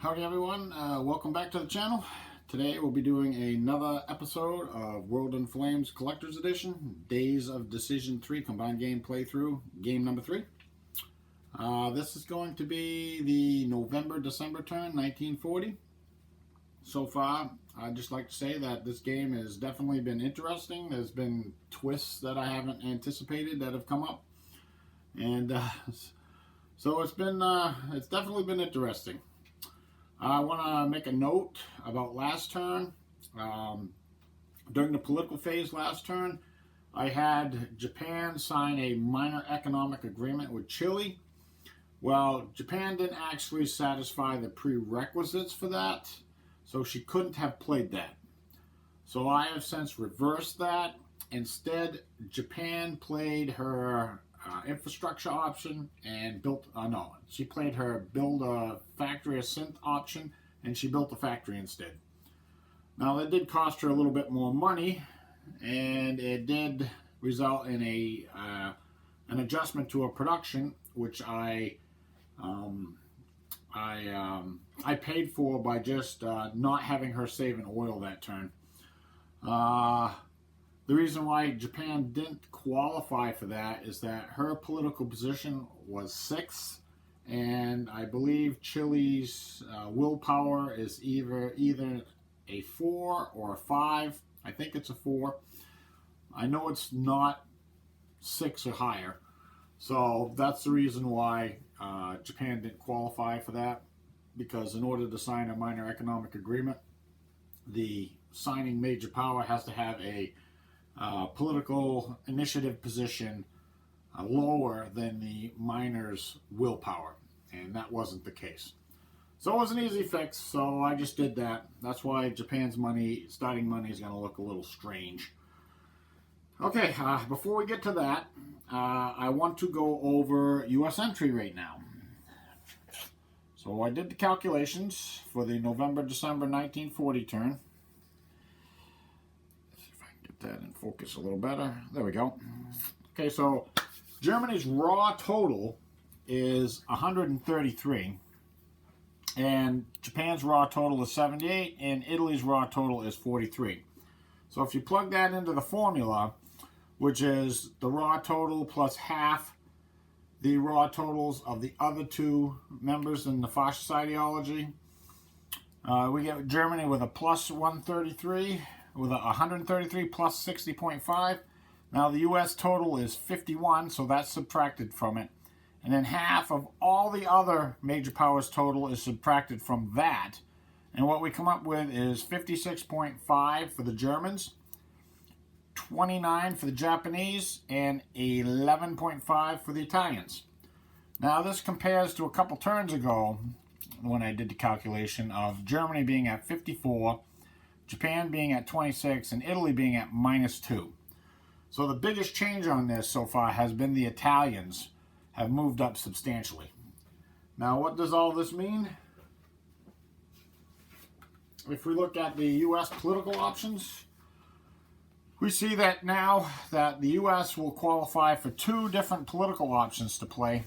Howdy everyone, welcome back to the channel. Today we'll be doing another episode of World in Flames Collector's Edition, Days of Decision 3 Combined Game Playthrough, game number 3. This is going to be the November-December turn, 1940. So far, I'd just like to say that this game has definitely been interesting. There's been twists that I haven't anticipated that have come up. And so it's definitely been interesting. I want to make a note about last turn. During the political phase last turn, I had Japan sign a minor economic agreement with Chile. Well, Japan didn't actually satisfy the prerequisites for that, so she couldn't have played that. So I have since reversed that. Instead, Japan played her infrastructure option and built, she played her build a factory, a synth option, and she built a factory instead. Now that did cost her a little bit more money, and it did result in an adjustment to her production, which I paid for by just not having her save an oil that turn. The reason why Japan didn't qualify for that is that her political position was 6, and I believe Chile's willpower is either a 4 or a 5. I think it's a 4. I know it's not 6 or higher. So that's the reason why Japan didn't qualify for that, because in order to sign a minor economic agreement, the signing major power has to have a political initiative position lower than the minor's willpower, and that wasn't the case. So it was an easy fix, so I just did that. That's why Japan's starting money is going to look a little strange. Okay, before we get to that, I want to go over U.S. entry right now. So I did the calculations for the November-December 1940 turn. That in focus a little better. There we go. Okay, so Germany's raw total is 133, and Japan's raw total is 78, and Italy's raw total is 43. So if you plug that into the formula, which is the raw total plus half the raw totals of the other two members in the fascist ideology, we get Germany with a plus 133, with a 133 plus 60.5. Now the U.S. total is 51, so that's subtracted from it. And then half of all the other major powers total is subtracted from that. And what we come up with is 56.5 for the Germans, 29 for the Japanese, and 11.5 for the Italians. Now this compares to a couple turns ago when I did the calculation of Germany being at 54, Japan being at 26, and Italy being at -2. So the biggest change on this so far has been the Italians have moved up substantially. Now what does all this mean? If we look at the U.S. political options, we see that now that the U.S. will qualify for 2 different political options to play.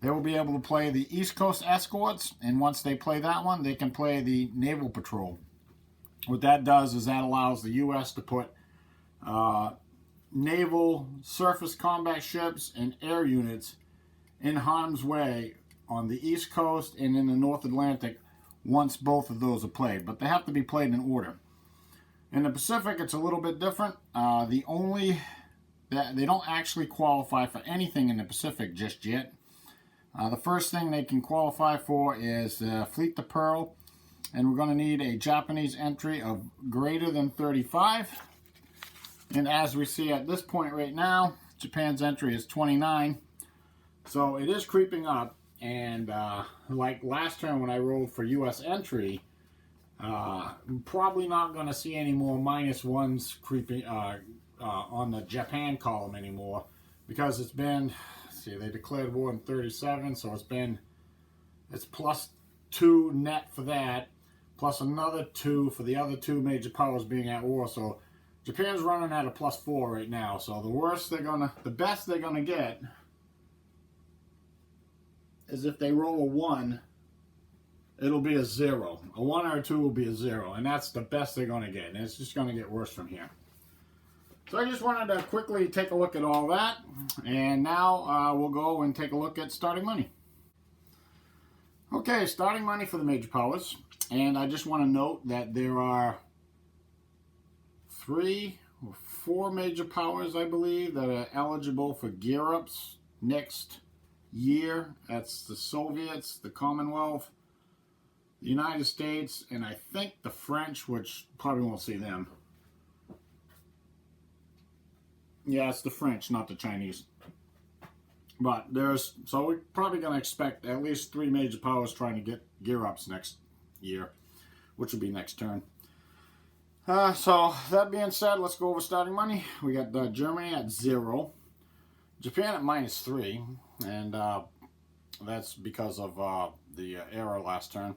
They will be able to play the East Coast Escorts, and once they play that one, they can play the Naval Patrol. What that does is that allows the U.S. to put naval, surface combat ships, and air units in harm's way on the East Coast and in the North Atlantic once both of those are played. But they have to be played in order. In the Pacific, it's a little bit different. They don't actually qualify for anything in the Pacific just yet. The first thing they can qualify for is Fleet the Pearl. And we're going to need a Japanese entry of greater than 35. And as we see at this point right now, Japan's entry is 29. So it is creeping up. And like last turn when I rolled for U.S. entry, I'm probably not going to see any more -1s creeping on the Japan column anymore. Because it's been, see, they declared war in 37, so it's +2 net for that, plus another 2 for the other 2 major powers being at war. So Japan's running at a +4 right now. So the best they're gonna get is if they roll a 1 it'll be a 0. A 1 or a 2 will be a 0, and that's the best they're going to get, and it's just going to get worse from here. So I just wanted to quickly take a look at all that, and now we'll go and take a look at starting money. Okay, starting money for the major powers, and I just want to note that there are 3 or 4 major powers, I believe, that are eligible for gear-ups next year. That's the Soviets, the Commonwealth, the United States, and I think the French, which probably won't see them. Yeah, it's the French, not the Chinese. But so we're probably going to expect at least 3 major powers trying to get gear-ups next year, which will be next turn. So that being said, let's go over starting money. We got Germany at 0, Japan at -3, and that's because of the error last turn.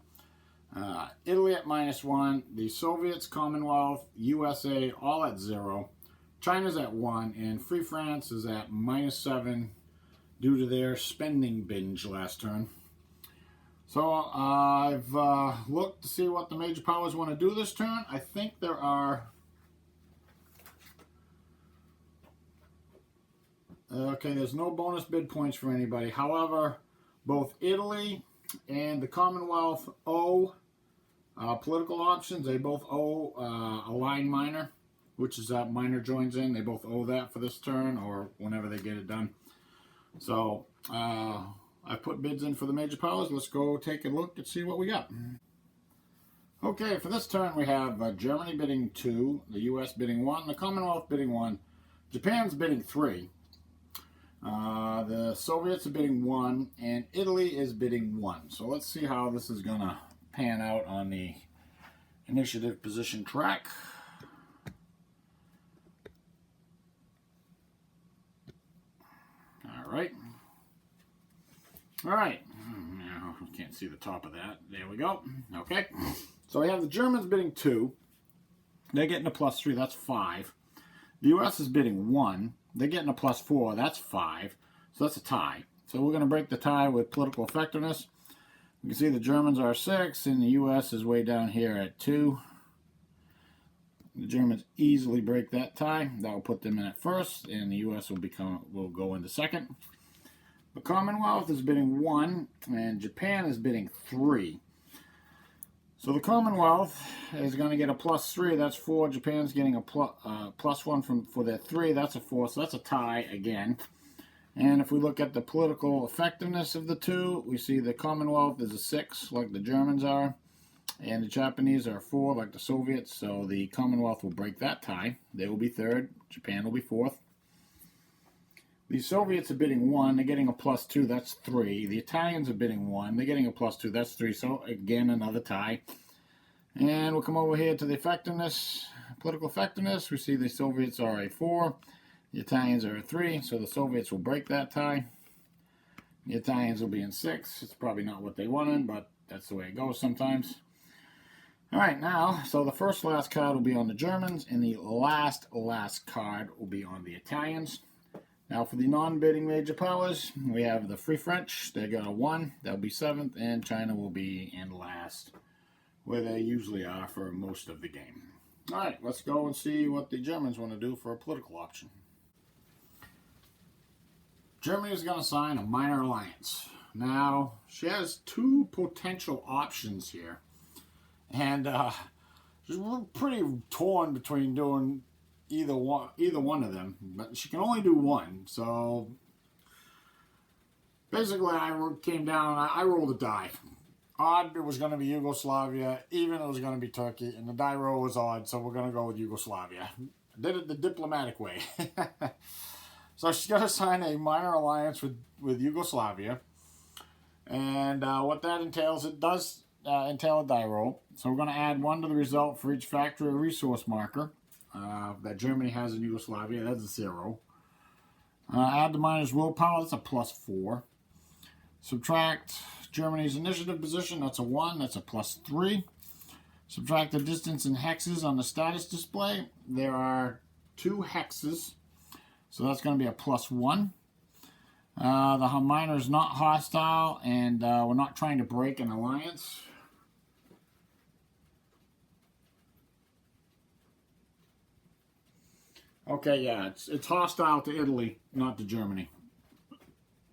Italy at -1, the Soviets, Commonwealth, USA all at 0. China's at 1, and Free France is at -7 due to their spending binge last turn. So I've looked to see what the major powers want to do this turn. I think there are... Okay, there's no bonus bid points for anybody. However, both Italy and the Commonwealth owe political options. They both owe a line minor, which is that minor joins in. They both owe that for this turn or whenever they get it done. So I put bids in for the major powers. Let's go take a look and see what we got. Okay, for this turn we have Germany bidding 2, the US bidding 1, the Commonwealth bidding 1, Japan's bidding 3, the Soviets are bidding 1, and Italy is bidding 1. So let's see how this is going to pan out on the initiative position track. Alright. Alright. Now, you can't see the top of that. There we go. Okay. So we have the Germans bidding 2. They're getting a +3. That's 5. The US is bidding 1. They're getting a +4. That's 5. So that's a tie. So we're going to break the tie with political effectiveness. You can see the Germans are 6, and the US is way down here at 2. The Germans easily break that tie. That will put them in at first, and the US will go into second. The Commonwealth is bidding 1, and Japan is bidding 3. So the Commonwealth is going to get a +3. That's 4. Japan's getting a +1 for their 3. That's a 4. So that's a tie again. And if we look at the political effectiveness of the two, we see the Commonwealth is a 6, like the Germans are. And the Japanese are 4, like the Soviets. So the Commonwealth will break that tie. They will be 3rd. Japan will be 4th. The Soviets are bidding 1. They're getting a +2. That's 3. The Italians are bidding 1. They're getting a +2. That's 3. So again, another tie. And we'll come over here to the effectiveness, political effectiveness. We see the Soviets are a 4. The Italians are a 3. So the Soviets will break that tie. The Italians will be in 6. It's probably not what they wanted, but that's the way it goes sometimes. All right, now, so the last card will be on the Germans, and the last card will be on the Italians. Now, for the non-bidding major powers, we have the Free French. They got a 1. They'll be 7th, and China will be in last, where they usually are for most of the game. All right, let's go and see what the Germans want to do for a political option. Germany is going to sign a minor alliance. Now, she has 2 potential options here. And she's pretty torn between doing either one of them, but she can only do one. So basically, I came down. I rolled a die. Odd, it was going to be Yugoslavia. Even, it was going to be Turkey, and the die roll was odd. So we're going to go with Yugoslavia. I did it the diplomatic way. So she's going to sign a minor alliance with Yugoslavia, and what that entails, it does entail a die roll. So we're going to add 1 to the result for each factor or resource marker that Germany has in Yugoslavia. That's a 0. Add the minor's willpower. That's a +4. Subtract Germany's initiative position. That's a 1. That's a +3. Subtract the distance in hexes on the status display. There are 2 hexes, so that's going to be a +1. The minor is not hostile, and we're not trying to break an alliance. Okay, yeah, it's hostile to Italy, not to Germany.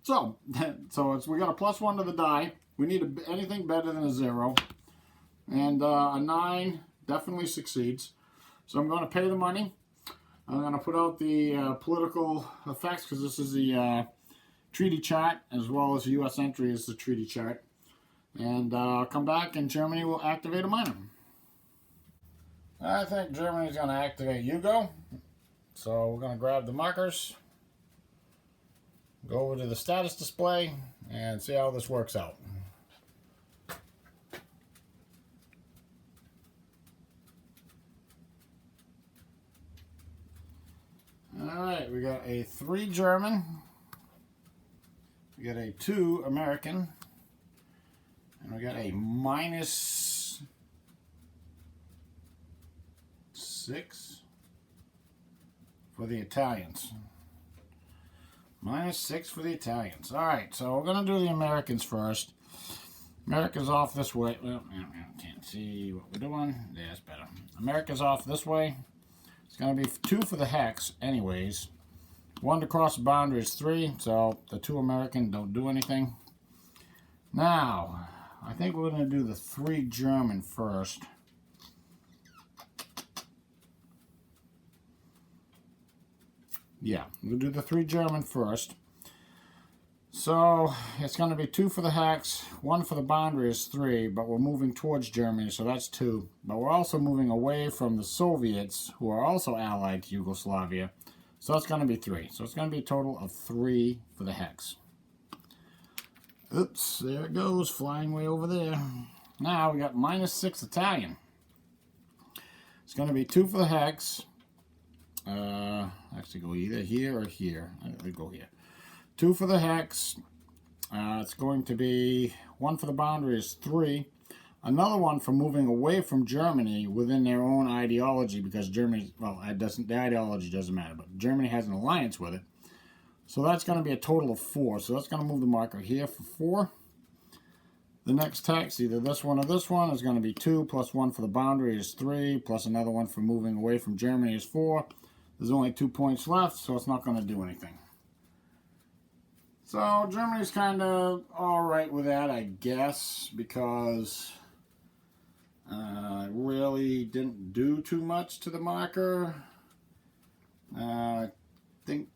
So, we got a +1 to the die. We need anything better than a 0. And a 9 definitely succeeds. So I'm going to pay the money. I'm going to put out the political effects because this is the treaty chart as well as the U.S. entry is the treaty chart. And come back and Germany will activate a minor. I think Germany's going to activate Hugo. So we're going to grab the markers, go over to the status display, and see how this works out. Alright, we got a 3 German, we got a 2 American, and we got a -6 for the Italians. -6 for the Italians. Alright, so we're going to do the Americans first. America's off this way. Well, I can't see what we're doing. Yeah, it's better. America's off this way. It's going to be 2 for the hex anyways. 1 to cross the boundary is 3, so the 2 American don't do anything. Now, I think we're going to do the 3 German first. Yeah, we'll do the 3 German first. So, it's going to be 2 for the hex, 1 for the boundary is 3, but we're moving towards Germany, so that's 2. But we're also moving away from the Soviets, who are also allied to Yugoslavia, so that's going to be 3. So it's going to be a total of 3 for the hex. Oops, there it goes, flying way over there. Now we got -6 Italian. It's going to be 2 for the hex. Actually go either here or here. I'll go here. 2 for the hex. It's going to be 1 for the boundary is 3. Another one for moving away from Germany within their own ideology, because Germany, well, the ideology doesn't matter, but Germany has an alliance with it. So that's going to be a total of 4. So that's going to move the marker here for 4. The next text, either this one or this one, is going to be 2 plus 1 for the boundary is 3, plus another one for moving away from Germany is 4. There's only 2 points left, so it's not going to do anything. So Germany's kind of alright with that, I guess, because it really didn't do too much to the marker. I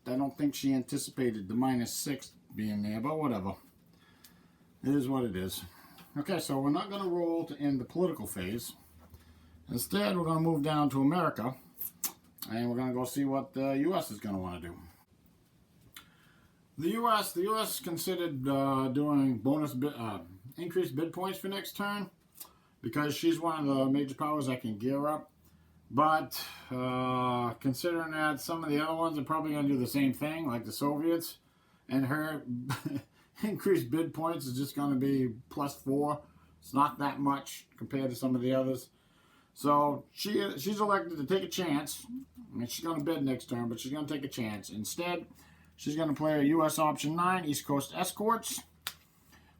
don't think she anticipated the -6 being there, but whatever. It is what it is. Okay, so we're not going to roll to end the political phase. Instead, we're going to move down to America, and we're going to go see what the U.S. is going to want to do. The U.S. considered doing increased bid points for next turn, because she's one of the major powers that can gear up. But considering that some of the other ones are probably going to do the same thing, like the Soviets, and her increased bid points is just going to be +4. It's not that much compared to some of the others. So she's elected to take a chance. I mean, she's going to bid next turn, but she's going to take a chance. Instead, she's going to play a U.S. Option 9, East Coast Escorts.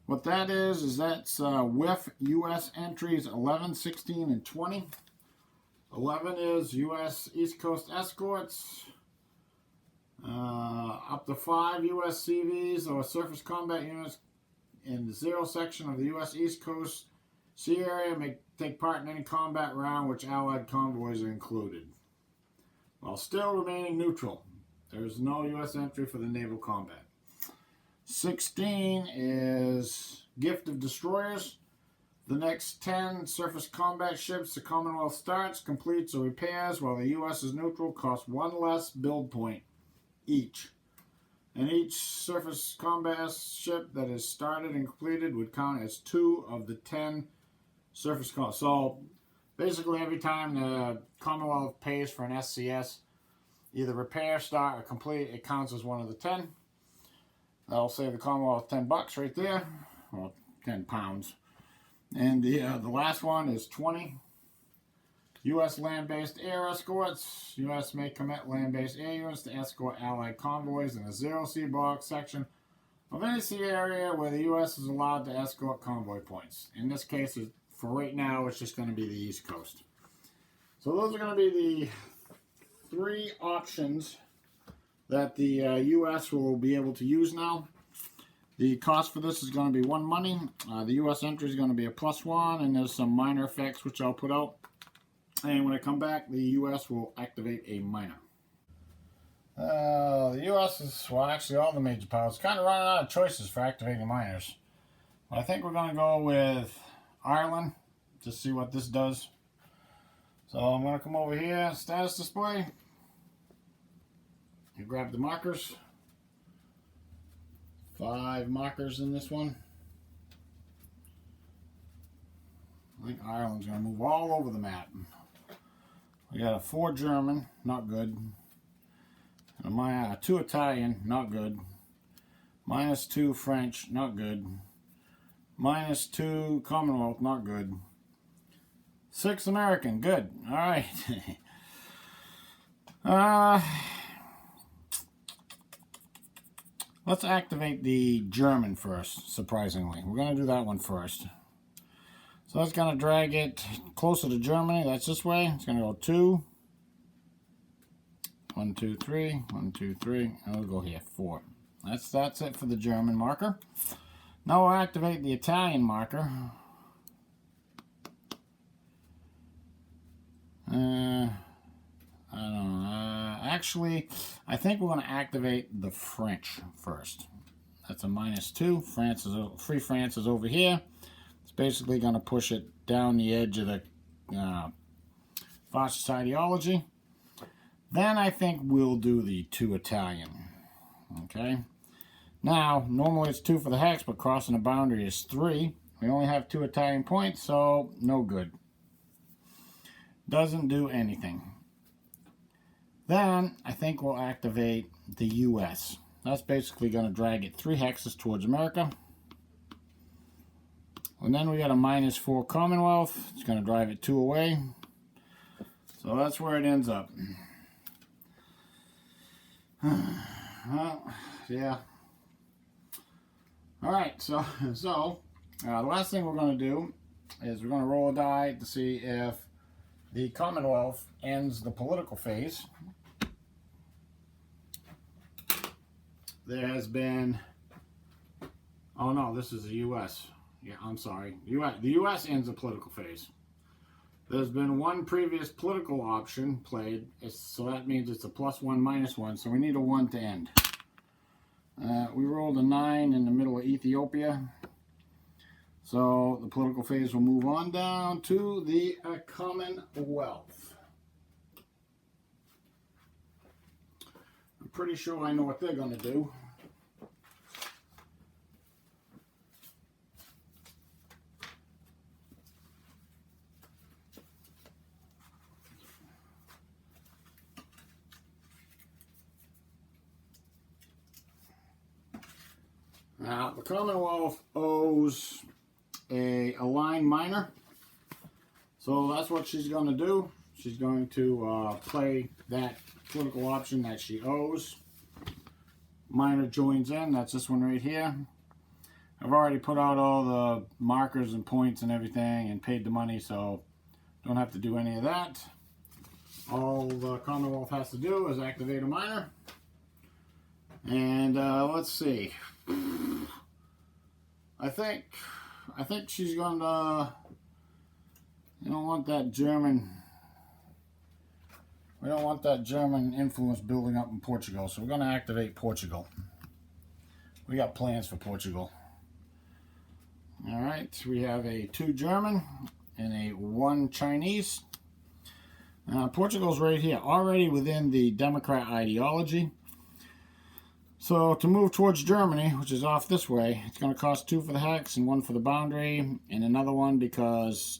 What that is that's with U.S. entries 11, 16, and 20. 11 is U.S. East Coast Escorts. Up to 5 U.S. CVs or surface combat units in the 0 section of the U.S. East Coast Sea Area may take part in any combat round which Allied convoys are included, while still remaining neutral. There is no U.S. entry for the naval combat. 16 is Gift of Destroyers. The next 10 surface combat ships the Commonwealth starts, completes, or repairs while the U.S. is neutral cost 1 less build point each. And each surface combat ship that is started and completed would count as 2 of the 10 surface combat. So basically every time the Commonwealth pays for an SCS, either repair, start, or complete, it counts as 1 of the 10. That'll save the Commonwealth $10 right there, or 10 pounds. And the last one is 20. U.S. land-based air escorts. U.S. may commit land-based air units to escort Allied convoys in the 0 sea block section of any sea area where the U.S. is allowed to escort convoy points. In this case, for right now, it's just going to be the East Coast. So those are going to be the 3 options that the U.S. will be able to use now. The cost for this is going to be 1 money. The U.S. entry is going to be a +1, and there's some minor effects which I'll put out. And when I come back, the U.S. will activate a minor. The U.S. is, well, actually all the major powers, kind of running out of choices for activating minors. But I think we're going to go with Ireland to see what this does. So I'm going to come over here, status display. You grab the markers. 5 markers in this one. I think Ireland's going to move all over the map. We got a 4 German, not good. And a 2 Italian, not good. -2 French, not good. -2 Commonwealth, not good. 6 American, good. All right. Let's activate the German first, surprisingly. We're going to do that one first. So that's going to drag it closer to Germany. That's this way. It's going to go 2. 1, 2, 3. 1, 2, 3. And we'll go here, 4. That's it for the German marker. Now we'll activate the Italian marker. I don't know. Actually, I think we're going to activate the French first. That's a -2. Free France is over here. It's basically going to push it down the edge of the fascist ideology. Then I think we'll do the 2 Italian. Okay. Now, normally it's 2 for the hex, but crossing the boundary is 3. We only have 2 Italian points, so no good. Doesn't do anything. Then I think we'll activate the U.S. That's basically going to drag it 3 hexes towards America. And then we got a -4 Commonwealth. It's going to drive it 2 away. So that's where it ends up. Well, yeah. Alright, so the last thing we're going to do is we're going to roll a die to see if the Commonwealth ends the political phase. There has been, oh no, this is the U.S. Yeah, I'm sorry. The U.S. ends the political phase. There's been 1 previous political option played, so that means it's a +1, -1, so we need a 1 to end. We rolled a 9 in the middle of Ethiopia. So the political phase will move on down to the Commonwealth. I'm pretty sure I know what they're going to do. Now, the Commonwealth owes a line minor, so that's what she's going to do. She's going to play that political option that she owes. Minor joins in. That's this one right here. I've already put out all the markers and points and everything and paid the money, so don't have to do any of that. All the Commonwealth has to do is activate a minor. And let's see. I think she's going to, you don't want that German, we don't want that German influence building up in Portugal, so we're going to activate Portugal. We got plans for Portugal. Alright, we have a 2 German and a 1 Chinese. Portugal's right here, already within the Democrat ideology. So to move towards Germany, which is off this way, it's going to cost 2 for the hex and 1 for the boundary, and another one because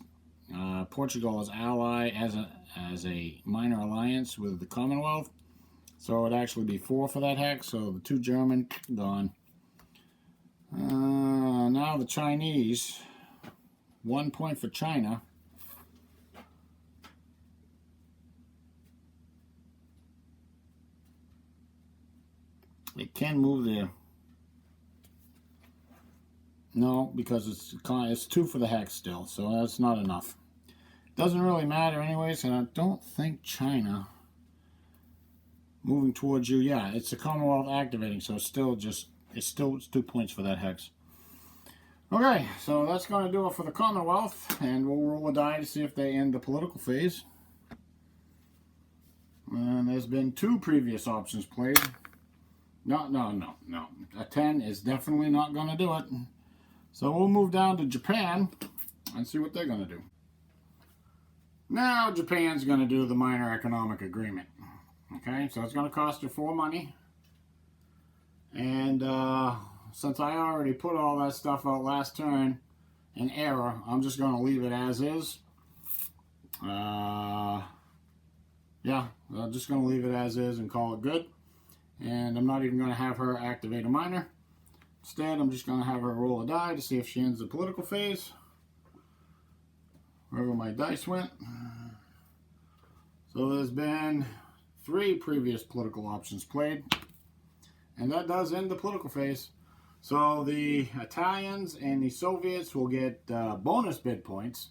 Portugal is ally as a minor alliance with the Commonwealth. So it'd actually be 4 for that hex. So the 2 German gone. Now the Chinese, 1 point for China. It can move there. No, because it's 2 for the hex still, so that's not enough. Doesn't really matter anyways, and I don't think China moving towards you. Yeah, it's the Commonwealth activating, so it's still 2 points for that hex. Okay, so that's going to do it for the Commonwealth, and we'll roll a die to see if they end the political phase. And there's been 2 previous options played. No. A 10 is definitely not going to do it. So we'll move down to Japan and see what they're going to do. Now Japan's going to do the minor economic agreement. Okay, so it's going to cost her 4 money. And since I already put all that stuff out last turn in error, I'm just going to leave it as is. Yeah, I'm just going to leave it as is and call it good. And I'm not even going to have her activate a minor. Instead, I'm just going to have her roll a die to see if she ends the political phase. Wherever my dice went. So there's been 3 previous political options played. And that does end the political phase. So the Italians and the Soviets will get bonus bid points.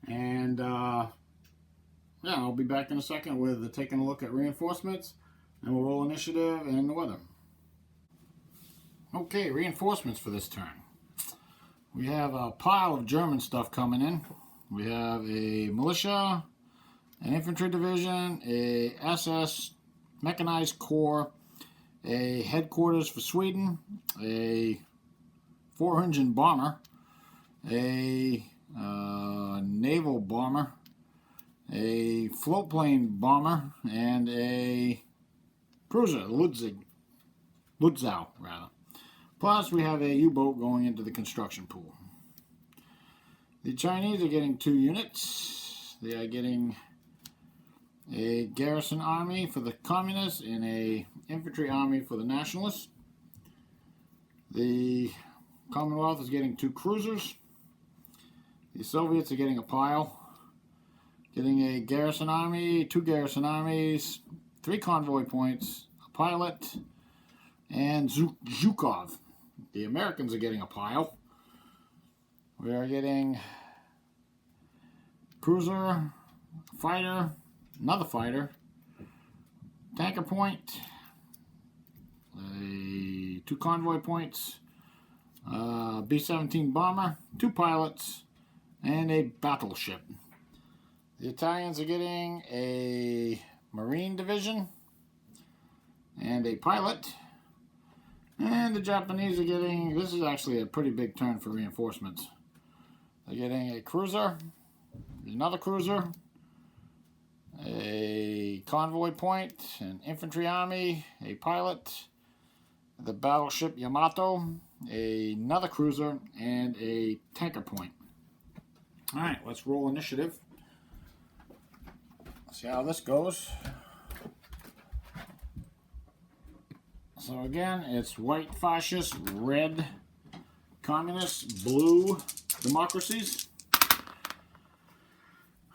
And yeah, I'll be back in a second with taking a look at reinforcements. And we'll roll initiative and the weather. Okay, reinforcements for this turn. We have a pile of German stuff coming in. We have a militia, an infantry division, a SS mechanized corps, a headquarters for Sweden, a 4-engine bomber, a naval bomber, a float plane bomber, and a cruiser, Lutzow, rather. Plus, we have a U-boat going into the construction pool. The Chinese are getting 2 units. They are getting a garrison army for the communists and a infantry army for the nationalists. The Commonwealth is getting 2 cruisers. The Soviets are getting a pile. Getting a garrison army, 2 garrison armies, 3 convoy points, a pilot, and Zhukov. The Americans are getting a pile. We are getting cruiser, fighter, another fighter, tanker point, 2 convoy points, B-17 bomber, 2 pilots, and a battleship. The Italians are getting a marine division and a pilot. And the Japanese are getting, this is actually a pretty big turn for reinforcements. They're getting a cruiser, another cruiser, a convoy point, an infantry army, a pilot, the battleship Yamato, another cruiser, and a tanker point. Alright, let's roll initiative. See how this goes. So again, it's white fascists, red communists, blue democracies.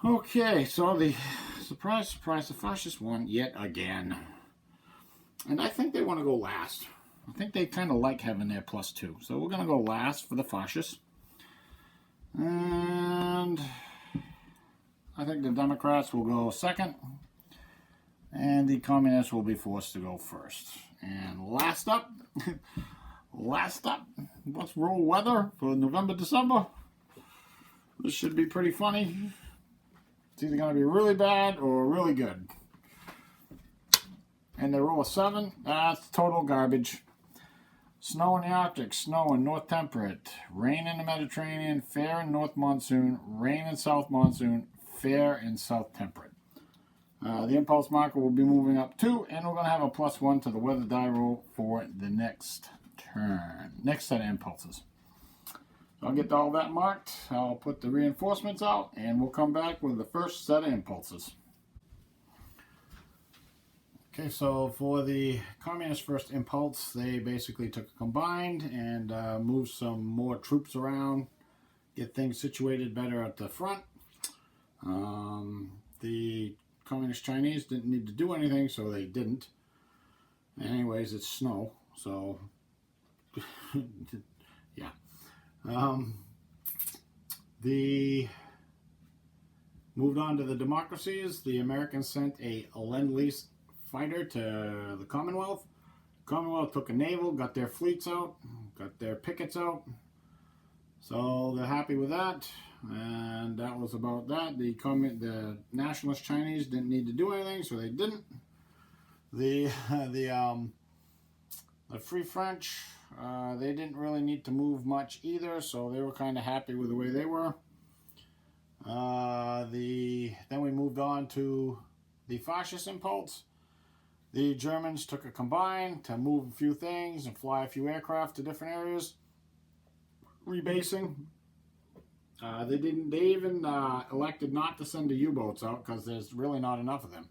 Okay, so the surprise, the fascists won yet again. And I think they want to go last. I think they kind of like having their +2. So we're going to go last for the fascists. And I think the Democrats will go second. And the communists will be forced to go first. And last up, let's roll weather for November, December. This should be pretty funny. It's either going to be really bad or really good. And they roll a 7. That's total garbage. Snow in the Arctic, snow in North Temperate, rain in the Mediterranean, fair in North Monsoon, rain in South Monsoon, fair in South Temperate. The impulse marker will be moving up 2, and we're going to have a +1 to the weather die roll for the next turn. Next set of impulses. So I'll get all that marked. I'll put the reinforcements out, and we'll come back with the first set of impulses. Okay, so for the communist first impulse, they basically took a combined and moved some more troops around, get things situated better at the front. The Communist Chinese didn't need to do anything, so they didn't. Anyways, it's snow, so yeah. The moved on to the democracies. The Americans sent a Lend-Lease fighter to the Commonwealth. Commonwealth took a naval, got their fleets out, got their pickets out. So they're happy with that. And that was about that. The nationalist Chinese didn't need to do anything, so they didn't. The Free French, they didn't really need to move much either, so they were kind of happy with the way they were. Then we moved on to the fascist impulse. The Germans took a combine to move a few things and fly a few aircraft to different areas, rebasing. They even elected not to send the U-boats out because there's really not enough of them.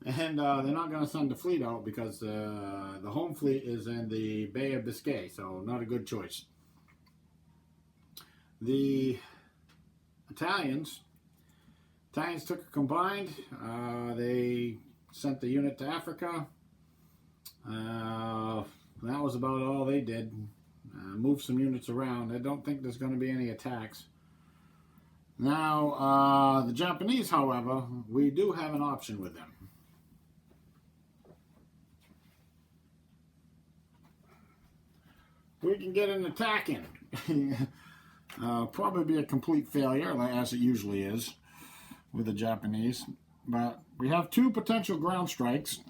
And they're not going to send the fleet out because the home fleet is in the Bay of Biscay, so not a good choice. The Italians took a combined. They sent the unit to Africa. That was about all they did. Move some units around. I don't think there's going to be any attacks. Now, the Japanese, however, we do have an option with them. We can get an attack in. Probably be a complete failure, as it usually is with the Japanese. But we have two potential ground strikes.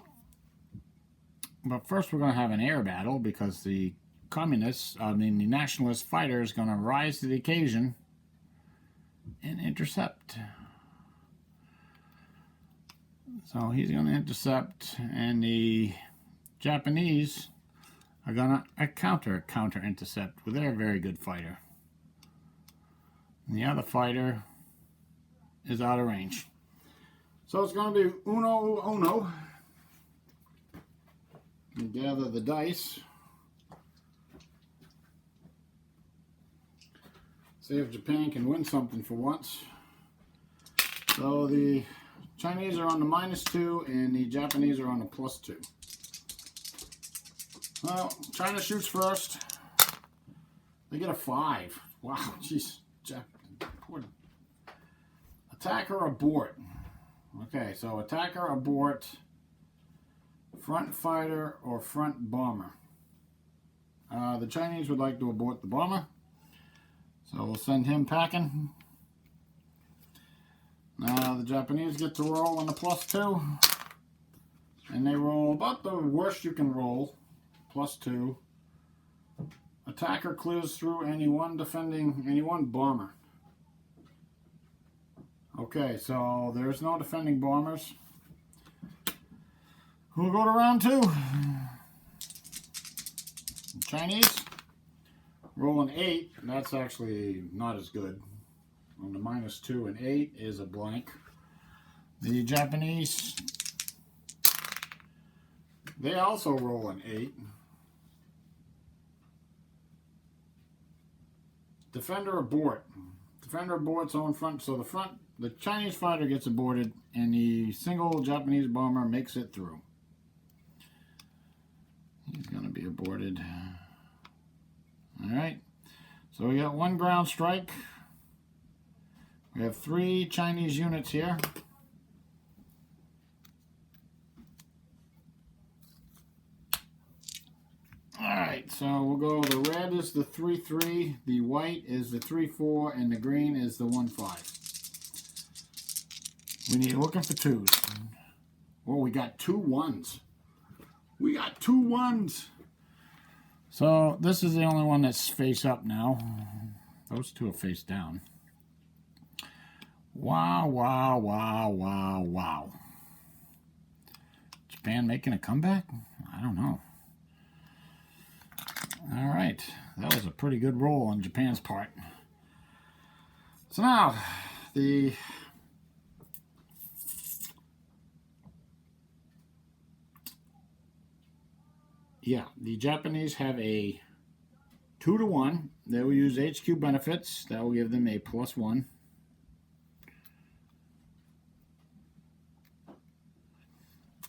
But first we're going to have an air battle because the the nationalist fighter is going to rise to the occasion and intercept. So he's going to intercept, and the Japanese are going to counter intercept with their very good fighter. And the other fighter is out of range. So it's going to be uno. You gather the dice. See if Japan can win something for once. So the Chinese are on the -2 and the Japanese are on the +2. Well, China shoots first. They get a 5. Wow, jeez. Attacker abort. Okay, so attacker abort, front fighter or front bomber. The Chinese would like to abort the bomber, so we'll send him packing. Now the Japanese get to roll on the +2, and they roll about the worst you can roll, +2. Attacker clears through any one bomber. Okay, so there's no defending bombers. We'll go to round 2. Chinese roll an 8. That's actually not as good. On the -2, and 8 is a blank. The Japanese, they also roll an 8. Defender abort. Defender aborts on front, so the Chinese fighter gets aborted, and the single Japanese bomber makes it through. He's going to be aborted. Alright, so we got 1 ground strike. We have 3 Chinese units here. Alright, so we'll go, the red is the 3-3, the white is the 3-4, and the green is the 1-5. Looking for 2s. Oh, we got 2 1s. We got 2 1s. So this is the only one that's face up now. Those 2 are face down. Wow, wow, wow, wow, wow. Japan making a comeback? I don't know. Alright, that was a pretty good roll on Japan's part. So now, the Japanese have a 2-to-1. They will use HQ benefits. That will give them a +1.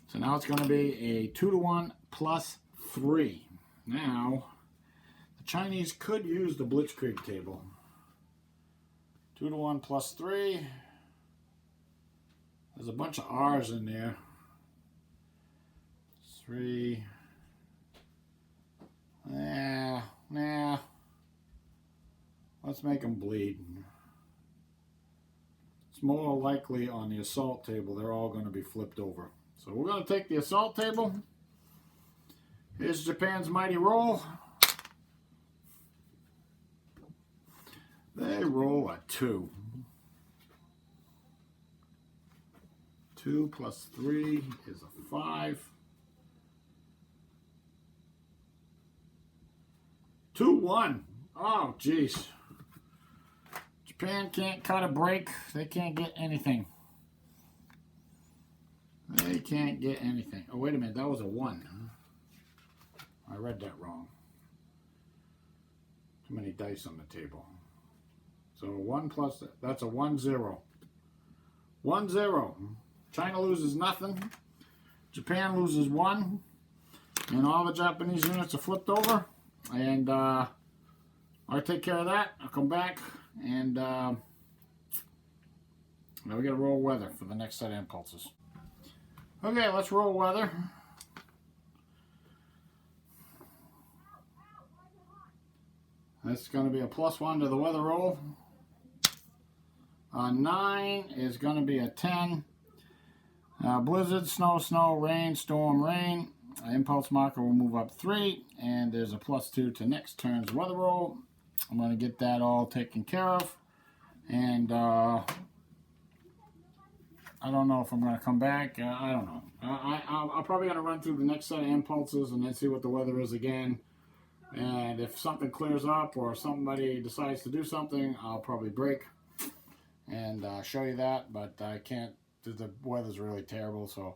So now it's going to be a 2-to-1 +3. Now, the Chinese could use the Blitzkrieg table. 2-to-1 +3. There's a bunch of R's in there. 3. Nah. Let's make them bleed. It's more likely on the assault table they're all going to be flipped over. So we're going to take the assault table. Here's Japan's mighty roll. They roll a 2. 2 plus 3 is a 5. 2-1. Oh, jeez. Japan can't cut a break. They can't get anything. They can't get anything. Oh, wait a minute. That was a 1. I read that wrong. Too many dice on the table. So 1 plus, that's a 1-0. 1-0. China loses nothing. Japan loses 1. And all the Japanese units are flipped over. And I'll take care of that. I'll come back. And now we got to roll weather for the next set of impulses. Okay, let's roll weather. That's going to be a +1 to the weather roll. 9 is going to be a 10. Blizzard, snow, rain, storm, rain. Impulse marker will move up 3. And there's a +2 to next turn's weather roll. I'm going to get that all taken care of. And I don't know if I'm going to come back. I don't know. I'm probably going to run through the next set of impulses and then see what the weather is again. And if something clears up or somebody decides to do something, I'll probably break and show you that. But I can't. The weather's really terrible. So,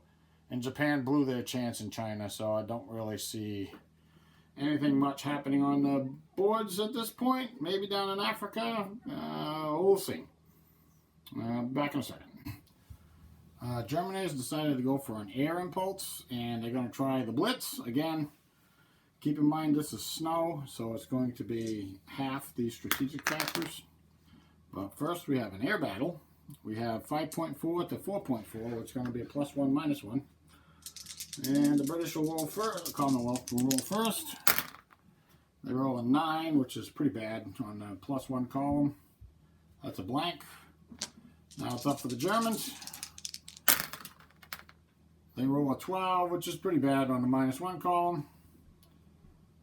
and Japan blew their chance in China, so I don't really see anything much happening on the boards at this point. Maybe down in Africa. We'll see. Back in a second. Germany has decided to go for an air impulse, and they're going to try the Blitz again. Keep in mind this is snow, so it's going to be half the strategic factors. But first we have an air battle. We have 5.4 to 4.4, which is going to be a +1, -1. And the British will roll first, the Commonwealth will roll first. They roll a 9, which is pretty bad on the +1 column. That's a blank. Now it's up for the Germans. They roll a 12, which is pretty bad on the -1 column,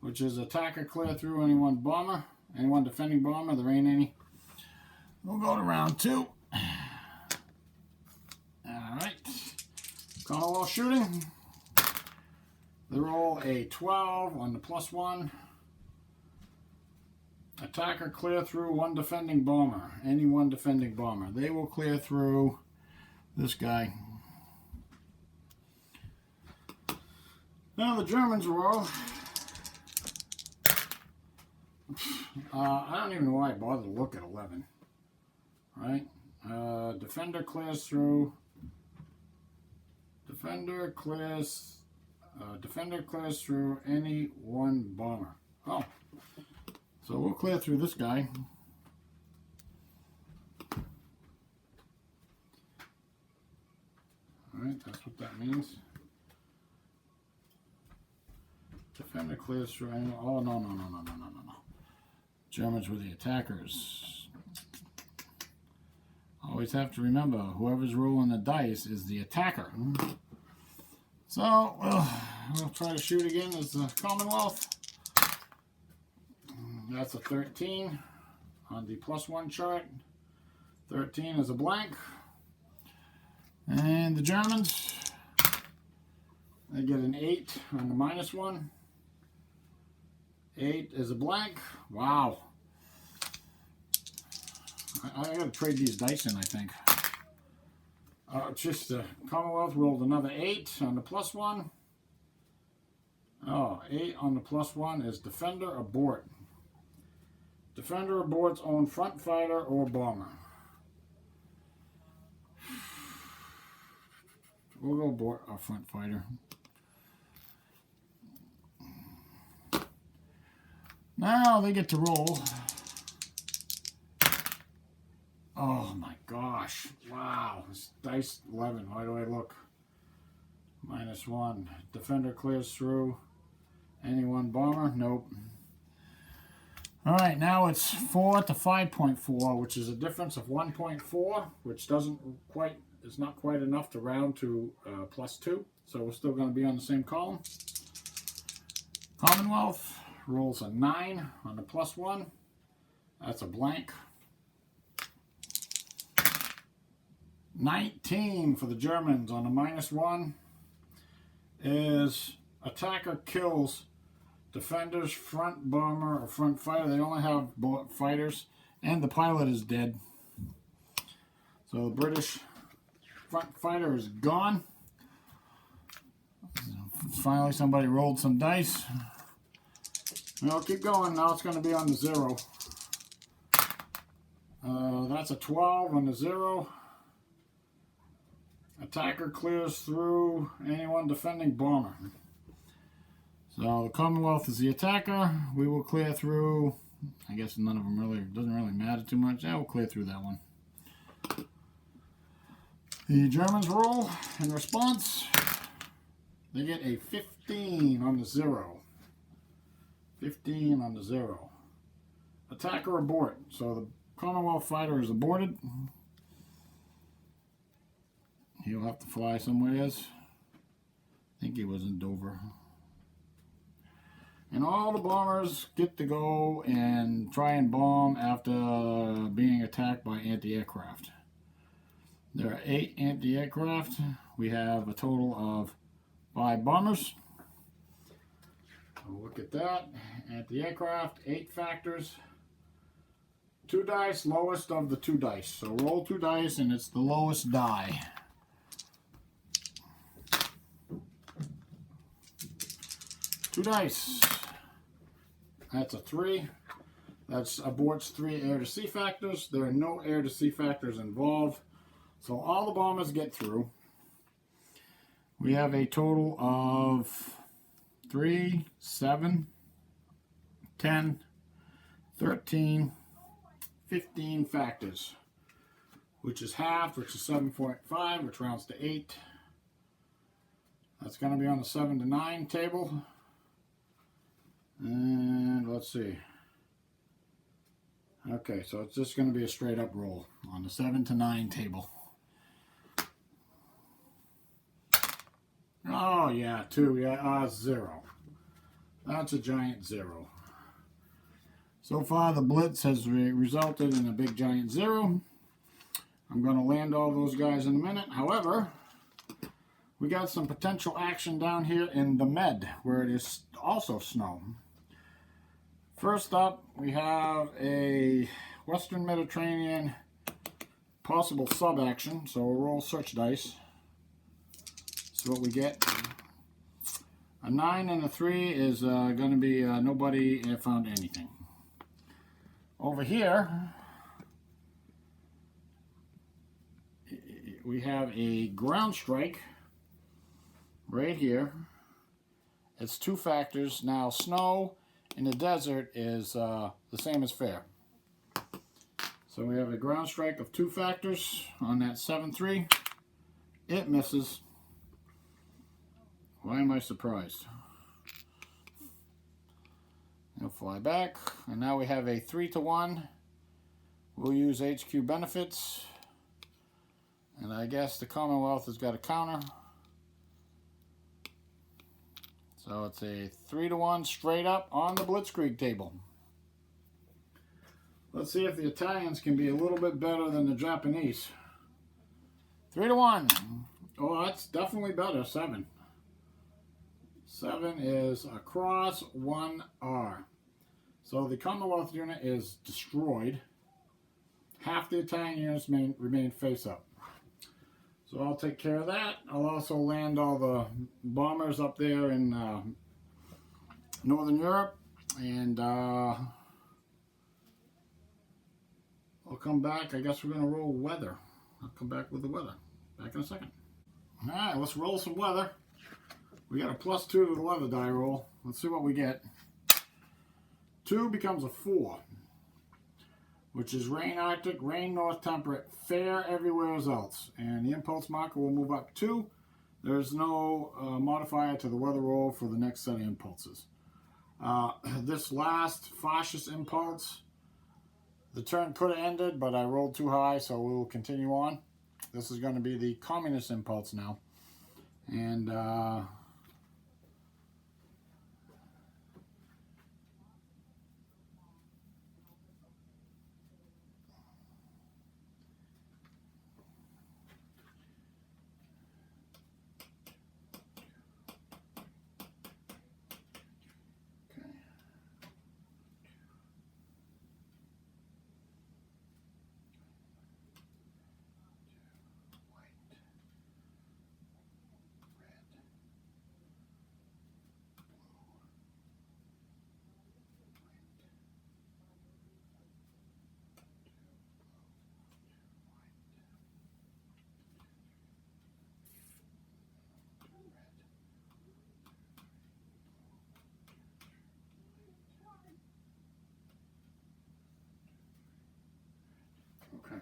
which is attacker clear through anyone bomber, anyone defending bomber. There ain't any. We'll go to round 2. Alright. Commonwealth shooting. They roll a 12 on the +1. Attacker clear through one defending bomber. Any one defending bomber. They will clear through this guy. Now the Germans roll. I don't even know why I bothered to look at 11. Right? Defender clears through. Defender clears through any one bomber. Oh. So we'll clear through this guy. Alright, that's what that means. Defender clears through any... Oh, no. Germans were the attackers. Always have to remember, whoever's rolling the dice is the attacker. So, we'll try to shoot again as the Commonwealth. That's a 13 on the +1 chart. 13 is a blank. And the Germans, they get an 8 on the -1. 8 is a blank. Wow. I gotta trade these dice in, I think. Just the Commonwealth rolled another 8 on the +1. Oh, 8 on the +1 is defender abort. Defender aborts own front fighter or bomber. We'll go abort our front fighter. Now they get to roll. Oh my gosh. Wow. This dice 11. Why do I look? -1. Defender clears through. Any one bomber? Nope. Alright, now it's 4 to 5.4, which is a difference of 1.4, which is not quite enough to round to +2. So we're still going to be on the same column. Commonwealth rolls a 9 on the +1. That's a blank. 19 for the Germans on the -1 is attacker kills defenders, front bomber, or front fighter. They only have fighters, and the pilot is dead. So the British front fighter is gone. Finally, somebody rolled some dice. Well, keep going. Now it's going to be on the 0. That's a 12 on the 0. Attacker clears through anyone defending bomber. So the Commonwealth is the attacker. We will clear through. I guess none of them really, doesn't really matter too much. Yeah, we'll clear through that one. The Germans roll in response. They get a 15 on the 0. 15 on the 0. Attacker abort. So the Commonwealth fighter is aborted. He'll have to fly somewhere else. I think he was in Dover. And all the bombers get to go and try and bomb after being attacked by anti-aircraft. There are 8 anti-aircraft. We have a total of 5 bombers. So look at that. Anti-aircraft, 8 factors. 2 dice, lowest of the 2 dice. So roll 2 dice and it's the lowest die. Two dice. That's a 3. That's aborts 3 air-to-sea factors. There are no air-to-sea factors involved. So all the bombers get through. We have a total of 3, 7, 10, 13, 15 factors, which is half, which is 7.5, which rounds to 8. That's going to be on the 7 to 9 table. And let's see. Okay, so it's just going to be a straight up roll on the 7 to 9 table. Oh yeah, 2, yeah, 0. That's a giant 0. So far the Blitz has resulted in a big giant 0. I'm going to land all those guys in a minute. However, we got some potential action down here in the Med, where it is also snow. First up, we have a Western Mediterranean possible sub-action. So we'll roll search dice. See what we get. A 9 and a 3 is going to be nobody found anything. Over here, we have a ground strike right here. It's 2 factors. Now, snow in the desert is the same as fair. So we have a ground strike of 2 factors on that 7-3. It misses. Why am I surprised? He'll fly back. And now we have a 3 to 1. We'll use HQ benefits. And I guess the Commonwealth has got a counter. So it's a 3 to 1 straight up on the Blitzkrieg table. Let's see if the Italians can be a little bit better than the Japanese. 3 to 1. Oh, that's definitely better. 7. 7 is across 1R. So the Commonwealth unit is destroyed. Half the Italian units remain face up. So I'll take care of that. I'll also land all the bombers up there in Northern Europe. And I'll come back. I guess we're going to roll weather. I'll come back with the weather. Back in a second. Alright, let's roll some weather. We got a +2 to the weather die roll. Let's see what we get. 2 becomes a 4. Which is rain Arctic, rain North Temperate, fair everywhere else. And the impulse marker will move up 2. There's no modifier to the weather roll for the next set of impulses. This last fascist impulse, the turn could have ended, but I rolled too high, so we will continue on. This is going to be the communist impulse now. And okay.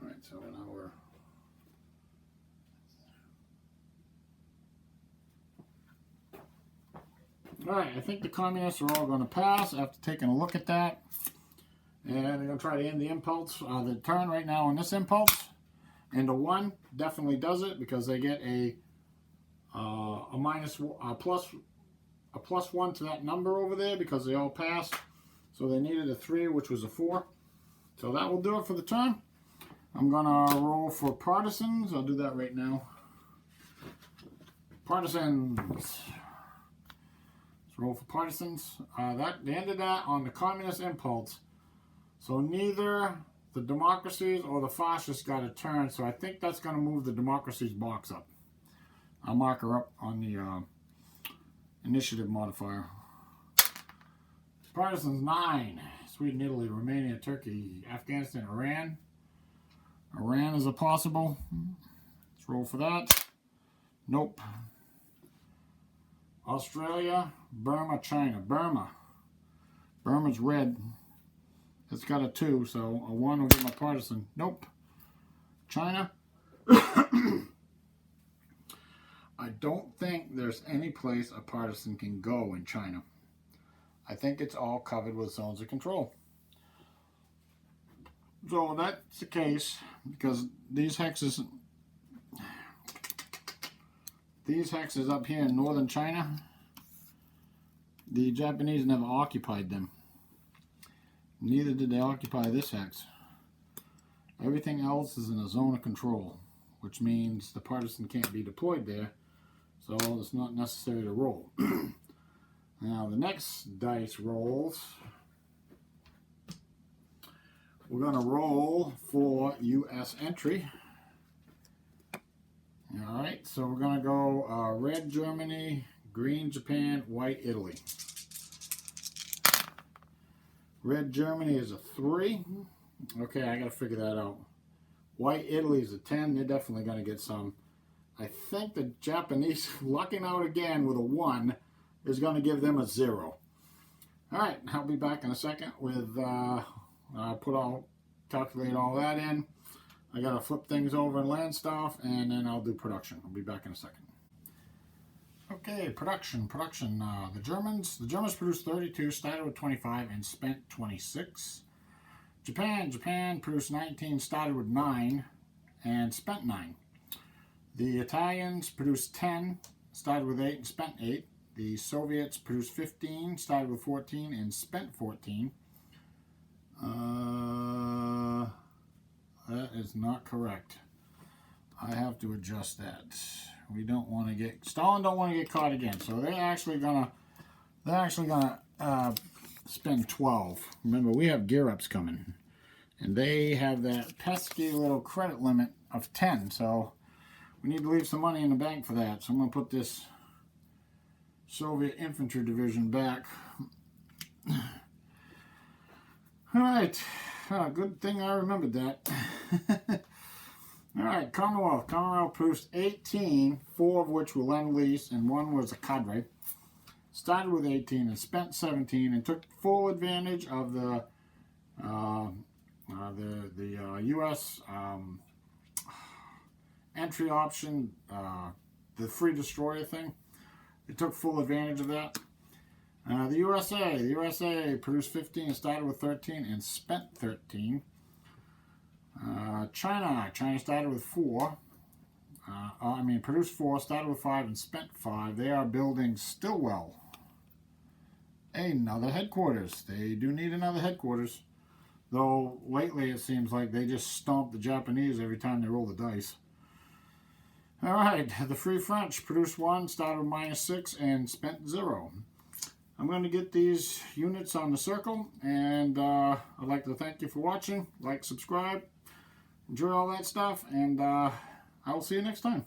All right, so now we're all right. I think the communists are all going to pass after taking a look at that, and they're going to try to end the impulse, the turn right now on this impulse. And a 1 definitely does it because they get a plus 1 to that number over there because they all passed. So they needed a 3, which was a 4. So that will do it for the turn. I'm gonna roll for partisans. I'll do that right now. Partisans. Let's roll for partisans. They ended that on the communist impulse. So neither the Democracies or the Fascists got a turn. So I think that's gonna move the Democracies box up. I'll mark her up on the initiative modifier. Partisans 9. Sweden, Italy, Romania, Turkey, Afghanistan, Iran. Iran is a possible. Let's roll for that. Nope. Australia, Burma, China. Burma's red. It's got a 2, so a 1 will get my partisan. Nope. China. I don't think there's any place a partisan can go in China. I think it's all covered with zones of control. So that's the case because these hexes up here in northern China, the Japanese never occupied them. Neither did they occupy this hex. Everything else is in a zone of control, which means the partisan can't be deployed there, so it's not necessary to roll. Now the next dice rolls, we're going to roll for U.S. entry. Alright, so we're going to go red Germany, green Japan, white Italy. Red Germany is a 3. Okay, I got to figure that out. White Italy is a 10. They're definitely going to get some. I think the Japanese, lucking out again with a 1, is going to give them a 0. Alright, I'll be back in a second with, calculate all that in. I got to flip things over in land stuff, and then I'll do production. I'll be back in a second. Okay, production. The Germans produced 32, started with 25, and spent 26. Japan produced 19, started with 9, and spent 9. The Italians produced 10, started with 8, and spent 8. The Soviets produced 15, started with 14, and spent 14. That is not correct. I have to adjust that. We don't want to get Stalin don't want to get caught again. So they're actually gonna spend 12. Remember, we have gear ups coming, and they have that pesky little credit limit of 10. So we need to leave some money in the bank for that. So I'm gonna put this Soviet infantry division back. All right. Good thing I remembered that. All right, Commonwealth. Commonwealth produced 18, 4 of which were Lend-Lease, and 1 was a cadre. Started with 18 and spent 17, and took full advantage of the U.S. entry option, the free destroyer thing. They took full advantage of that. The USA produced 15, started with 13, and spent 13. China started with 4. Produced 4, started with 5, and spent 5. They are building Stillwell. Another headquarters. They do need another headquarters. Though lately it seems like they just stomp the Japanese every time they roll the dice. Alright, the Free French produced 1, started with -6, and spent 0. I'm going to get these units on the circle, and I'd like to thank you for watching. Like, subscribe, enjoy all that stuff, and I will see you next time.